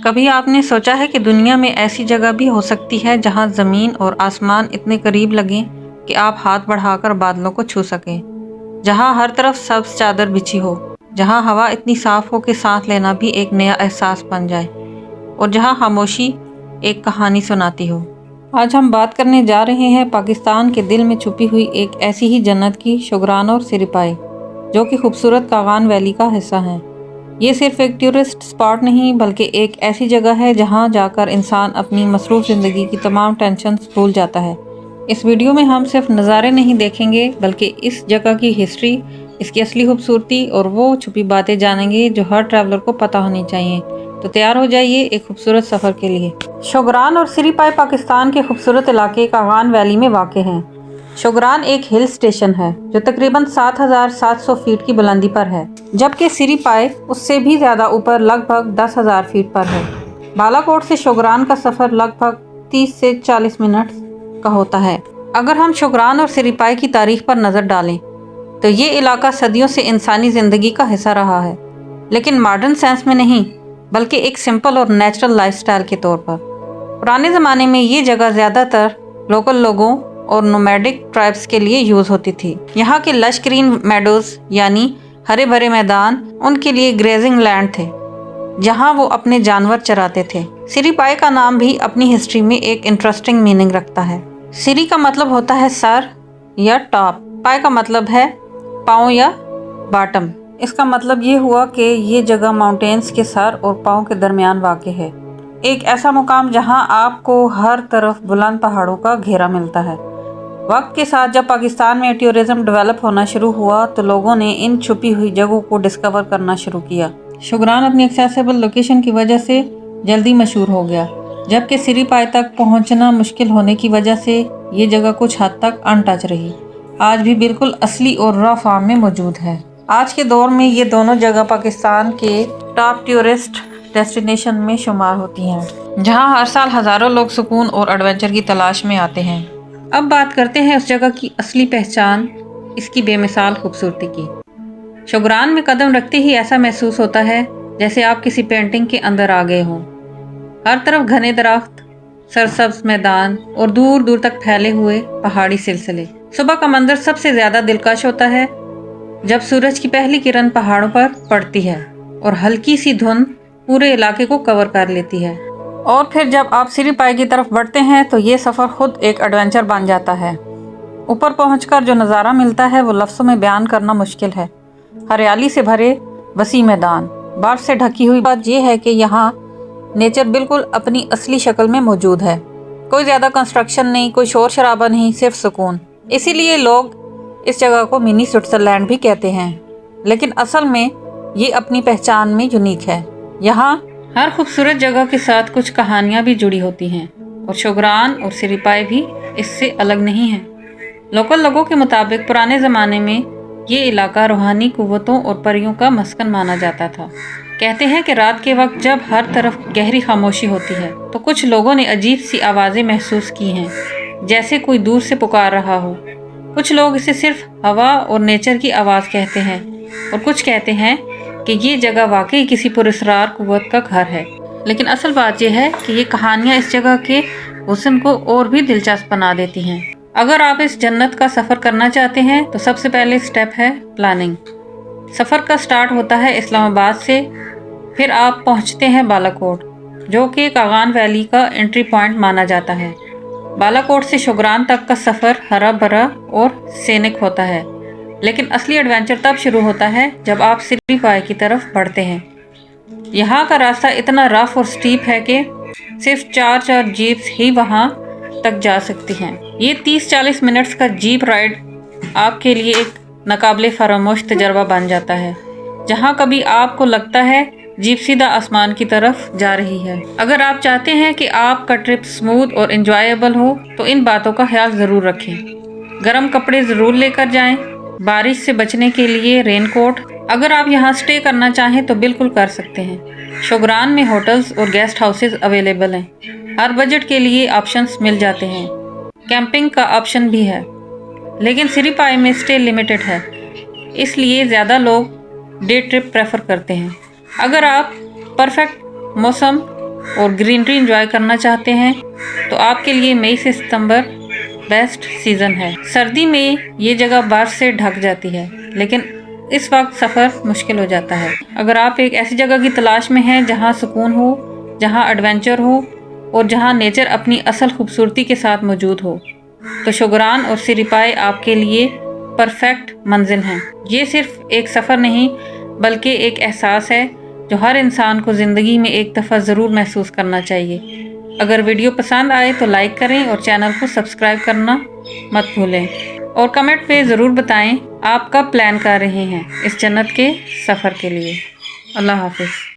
کبھی آپ نے سوچا ہے کہ دنیا میں ایسی جگہ بھی ہو سکتی ہے جہاں زمین اور آسمان اتنے قریب لگیں کہ آپ ہاتھ بڑھا کر بادلوں کو چھو سکیں، جہاں ہر طرف سبز چادر بچھی ہو، جہاں ہوا اتنی صاف ہو کہ سانس لینا بھی ایک نیا احساس بن جائے، اور جہاں خاموشی ایک کہانی سناتی ہو۔ آج ہم بات کرنے جا رہے ہیں پاکستان کے دل میں چھپی ہوئی ایک ایسی ہی جنت کی، شوگران اور سری پائے، جو کہ خوبصورت کاغان ویلی کا حصہ ہیں۔ یہ صرف ایک ٹورسٹ اسپاٹ نہیں بلکہ ایک ایسی جگہ ہے جہاں جا کر انسان اپنی مصروف زندگی کی تمام ٹینشنز بھول جاتا ہے۔ اس ویڈیو میں ہم صرف نظارے نہیں دیکھیں گے بلکہ اس جگہ کی ہسٹری، اس کی اصلی خوبصورتی اور وہ چھپی باتیں جانیں گے جو ہر ٹریولر کو پتہ ہونی چاہیے۔ تو تیار ہو جائیے ایک خوبصورت سفر کے لیے۔ شوگران اور سری پائے پاکستان کے خوبصورت علاقے کاغان ویلی میں واقع ہیں۔ شوگران ایک ہل اسٹیشن ہے جو تقریباً 7,700 فیٹ کی بلندی پر ہے، جبکہ سری پائے اس سے بھی زیادہ اوپر لگ بھگ 10,000 فیٹ پر ہے۔ بالا کوٹ سے شوگران کا سفر لگ بھگ 30 سے 40 منٹ کا ہوتا ہے۔ اگر ہم شوگران اور سری پائے کی تاریخ پر نظر ڈالیں تو یہ علاقہ صدیوں سے انسانی زندگی کا حصہ رہا ہے، لیکن ماڈرن سینس میں نہیں بلکہ ایک سمپل اور نیچرل لائف سٹائل کے طور پر۔ پرانے زمانے میں یہ جگہ زیادہ تر لوکل لوگوں اور نومیڈک ٹرائبس کے لیے یوز ہوتی تھی۔ یہاں کے لش گرین میڈوز یعنی ہرے بھرے میدان ان کے لیے گریزنگ لینڈ تھے جہاں وہ اپنے جانور چراتے تھے۔ سری پائے کا نام بھی اپنی ہسٹری میں ایک انٹرسٹنگ میننگ رکھتا ہے۔ سری کا مطلب ہوتا ہے سر یا ٹاپ، پائے کا مطلب ہے پاؤں یا باٹم۔ اس کا مطلب یہ ہوا کہ یہ جگہ ماؤنٹینز کے سر اور پاؤں کے درمیان واقع ہے، ایک ایسا مقام جہاں آپ کو ہر طرف بلند پہاڑوں کا گھیرا ملتا ہے۔ وقت کے ساتھ جب پاکستان میں ٹورزم ڈیولپ ہونا شروع ہوا تو لوگوں نے ان چھپی ہوئی جگہوں کو ڈسکور کرنا شروع کیا۔ شوگران اپنی ایکسیسیبل لوکیشن کی وجہ سے جلدی مشہور ہو گیا، جبکہ سری پائے تک پہنچنا مشکل ہونے کی وجہ سے یہ جگہ کچھ حد تک ان ٹچ رہی۔ آج بھی بالکل اصلی اور را فارم میں موجود ہے۔ آج کے دور میں یہ دونوں جگہ پاکستان کے ٹاپ ٹورسٹ ڈیسٹینیشن میں شمار ہوتی ہیں، جہاں ہر سال ہزاروں لوگ سکون اور ایڈونچر کی تلاش میں آتے ہیں۔ اب بات کرتے ہیں اس جگہ کی اصلی پہچان، اس کی بے مثال خوبصورتی کی۔ شوگران میں قدم رکھتے ہی ایسا محسوس ہوتا ہے جیسے آپ کسی پینٹنگ کے اندر آ گئے ہوں۔ ہر طرف گھنے درخت، سرسبز میدان اور دور دور تک پھیلے ہوئے پہاڑی سلسلے۔ صبح کا منظر سب سے زیادہ دلکش ہوتا ہے جب سورج کی پہلی کرن پہاڑوں پر پڑتی ہے اور ہلکی سی دھند پورے علاقے کو کور کر لیتی ہے۔ اور پھر جب آپ سری پائے کی طرف بڑھتے ہیں تو یہ سفر خود ایک ایڈونچر بن جاتا ہے۔ اوپر پہنچ کر جو نظارہ ملتا ہے وہ لفظوں میں بیان کرنا مشکل ہے۔ ہریالی سے بھرے وسیع میدان، برف سے ڈھکی ہوئی۔ بات یہ ہے کہ یہاں نیچر بالکل اپنی اصلی شکل میں موجود ہے۔ کوئی زیادہ کنسٹرکشن نہیں، کوئی شور شرابہ نہیں، صرف سکون۔ اسی لیے لوگ اس جگہ کو منی سوئٹزرلینڈ بھی کہتے ہیں، لیکن اصل میں یہ اپنی پہچان میں یونیک ہے۔ یہاں ہر خوبصورت جگہ کے ساتھ کچھ کہانیاں بھی جڑی ہوتی ہیں، اور شوگران اور سری پائے بھی اس سے الگ نہیں ہیں۔ لوکل لوگوں کے مطابق پرانے زمانے میں یہ علاقہ روحانی قوتوں اور پریوں کا مسکن مانا جاتا تھا۔ کہتے ہیں کہ رات کے وقت جب ہر طرف گہری خاموشی ہوتی ہے تو کچھ لوگوں نے عجیب سی آوازیں محسوس کی ہیں، جیسے کوئی دور سے پکار رہا ہو۔ کچھ لوگ اسے صرف ہوا اور نیچر کی آواز کہتے ہیں، اور کچھ کہتے ہیں کہ یہ جگہ واقعی کسی پراسرار قوت کا گھر ہے۔ لیکن اصل بات یہ ہے کہ یہ کہانیاں اس جگہ کے حسن کو اور بھی دلچسپ بنا دیتی ہیں۔ اگر آپ اس جنت کا سفر کرنا چاہتے ہیں تو سب سے پہلے سٹیپ ہے پلاننگ۔ سفر کا سٹارٹ ہوتا ہے اسلام آباد سے، پھر آپ پہنچتے ہیں بالا کوٹ، جو کہ کاغان ویلی کا انٹری پوائنٹ مانا جاتا ہے۔ بالا کوٹ سے شوگران تک کا سفر ہرا بھرا اور سینک ہوتا ہے، لیکن اصلی ایڈونچر تب شروع ہوتا ہے جب آپ سری پائے کی طرف بڑھتے ہیں۔ یہاں کا راستہ اتنا رف اور سٹیپ ہے کہ صرف 4 جیپس ہی وہاں تک جا سکتی ہیں۔ یہ 30-40 منٹس کا جیپ رائڈ آپ کے لیے ایک ناقابل فراموش تجربہ بن جاتا ہے، جہاں کبھی آپ کو لگتا ہے جیپ سیدھا آسمان کی طرف جا رہی ہے۔ اگر آپ چاہتے ہیں کہ آپ کا ٹرپ سموتھ اور انجوائیبل ہو تو ان باتوں کا خیال ضرور رکھیں۔ گرم کپڑے ضرور لے کر جائیں، بارش سے بچنے کے لیے رین کوٹ۔ اگر آپ یہاں سٹے کرنا چاہیں تو بالکل کر سکتے ہیں۔ شوگران میں ہوٹلز اور گیسٹ ہاؤسز اویلیبل ہیں، ہر بجٹ کے لیے آپشنز مل جاتے ہیں۔ کیمپنگ کا آپشن بھی ہے، لیکن سری پائے میں سٹے لمیٹڈ ہے، اس لیے زیادہ لوگ ڈے ٹرپ پریفر کرتے ہیں۔ اگر آپ پرفیکٹ موسم اور گرینری انجوائے کرنا چاہتے ہیں تو آپ کے لیے مئی سے ستمبر بیسٹ سیزن ہے۔ سردی میں یہ جگہ برف سے ڈھک جاتی ہے، لیکن اس وقت سفر مشکل ہو جاتا ہے۔ اگر آپ ایک ایسی جگہ کی تلاش میں ہیں جہاں سکون ہو، جہاں ایڈونچر ہو اور جہاں نیچر اپنی اصل خوبصورتی کے ساتھ موجود ہو، تو شوگران اور سریپائے آپ کے لیے پرفیکٹ منزل ہیں۔ یہ صرف ایک سفر نہیں بلکہ ایک احساس ہے جو ہر انسان کو زندگی میں ایک دفعہ ضرور محسوس کرنا چاہیے۔ اگر ویڈیو پسند آئے تو لائک کریں اور چینل کو سبسکرائب کرنا مت بھولیں، اور کمنٹ پہ ضرور بتائیں آپ کب پلان کر رہے ہیں اس جنت کے سفر کے لیے۔ اللہ حافظ۔